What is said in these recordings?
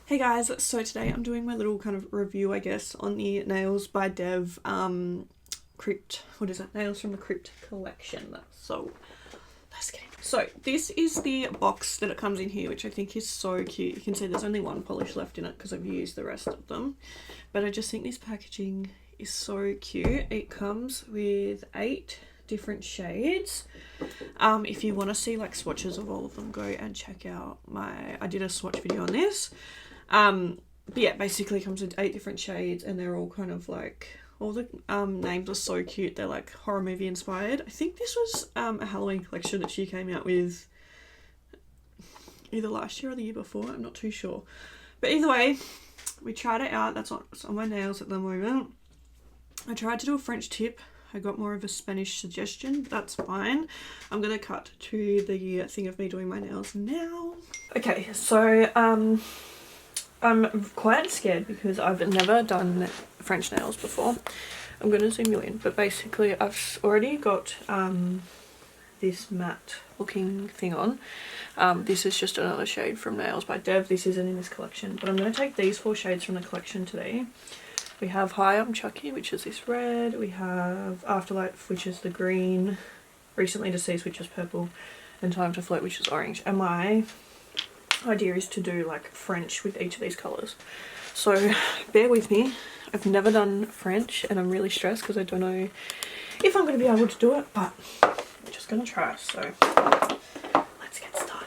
Hey guys, so today I'm doing my little kind of review, I guess, on the Nailz by Dev Crypt, what is it? Nailz from the Crypt collection. So let's get into it. So this is the box that it comes in here, which I think is so cute. You can see there's only one polish left in it because I've used the rest of them. But I just think this packaging is so cute. It comes with 8 different shades. If you want to see like swatches of all of them, go and check out I did a swatch video on this. But yeah, basically it comes with 8 different shades and they're all kind of like, all the names are so cute. They're like horror movie inspired. I think this was a Halloween collection that she came out with either last year or the year before, I'm not too sure. But either way, we tried it out. That's what's on my nails at the moment. I tried to do a French tip. I got more of a Spanish suggestion, but that's fine. I'm gonna cut to the thing of me doing my nails now. Okay, so I'm quite scared because I've never done French nails before. I'm gonna zoom you in, but basically I've already got this matte looking thing on. This is just another shade from Nailz by Dev. This isn't in this collection, but I'm gonna take these 4 shades from the collection today. We have Hi, I'm Chucky, which is this red. We have Afterlife, which is the green. Recently Deceased, which is purple. And Time to Float, which is orange. And my idea is to do like French with each of these colours. So bear with me. I've never done French and I'm really stressed because I don't know if I'm going to be able to do it. But I'm just going to try. So let's get started.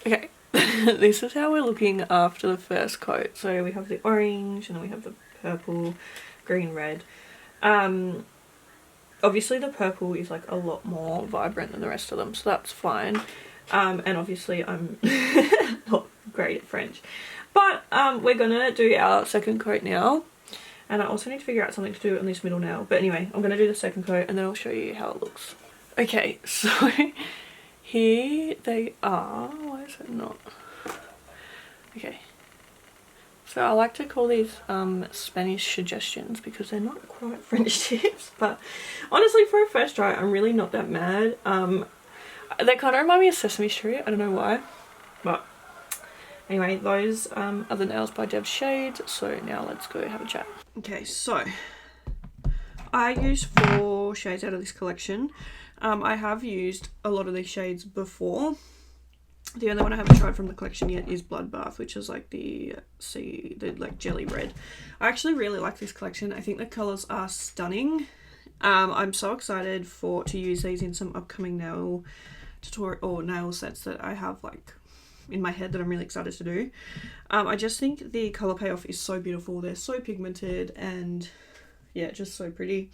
Okay, this is how we're looking after the first coat. So we have the orange and then we have the purple, green, red. Obviously the purple is like a lot more vibrant than the rest of them, so that's fine. And obviously I'm not great at French. But we're gonna do our second coat now. And I also need to figure out something to do on this middle nail. But anyway, I'm gonna do the second coat and then I'll show you how it looks. Okay, so here they are. Why is it not? Okay. So I like to call these Spanish suggestions because they're not quite French tips. But honestly, for a first try, I'm really not that mad. They kind of remind me of Sesame Street. I don't know why. But anyway, those are the Nailz by Dev shades. So now let's go have a chat. Okay, so I used 4 shades out of this collection. I have used a lot of these shades before. The only one I haven't tried from the collection yet is Bloodbath, which is like the like jelly red. I actually really like this collection. I think the colours are stunning. I'm so excited to use these in some upcoming nail tutorial or nail sets that I have like in my head that I'm really excited to do. I just think the colour payoff is so beautiful. They're so pigmented and yeah, just so pretty.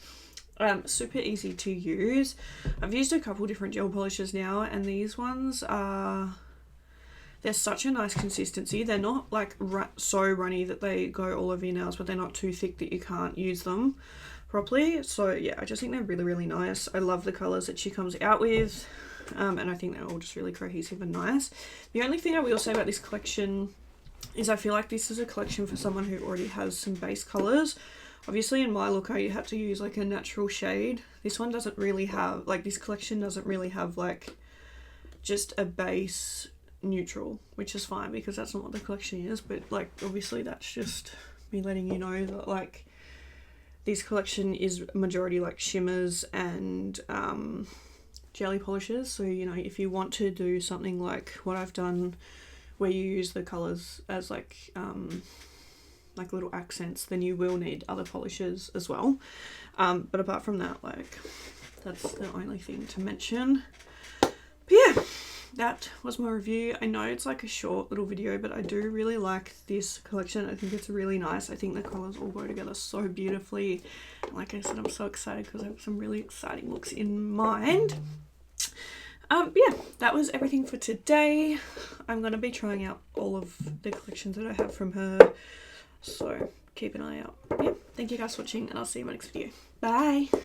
Super easy to use. I've used a couple different gel polishes now and these ones are, they're such a nice consistency. They're not like so runny that they go all over your nails, but they're not too thick that you can't use them properly. So yeah, I just think they're really, really nice. I love the colours that she comes out with. And I think they're all just really cohesive and nice. The only thing I will say about this collection is I feel like this is a collection for someone who already has some base colours. Obviously in my look I had to use like a natural shade. This one doesn't really have, like this collection doesn't really have like just a base neutral, which is fine because that's not what the collection is. But like obviously that's just me letting you know that like this collection is majority like shimmers and jelly polishes. So you know, if you want to do something like what I've done where you use the colours as like little accents, then you will need other polishes as well. But apart from that, like that's the only thing to mention. But yeah, that was my review. I know it's like a short little video, but I do really like this collection. I think it's really nice. I think the colours all go together so beautifully. And like I said, I'm so excited because I have some really exciting looks in mind. Yeah, that was everything for today. I'm going to be trying out all of the collections that I have from her. So keep an eye out. Yeah, thank you guys for watching and I'll see you in my next video. Bye!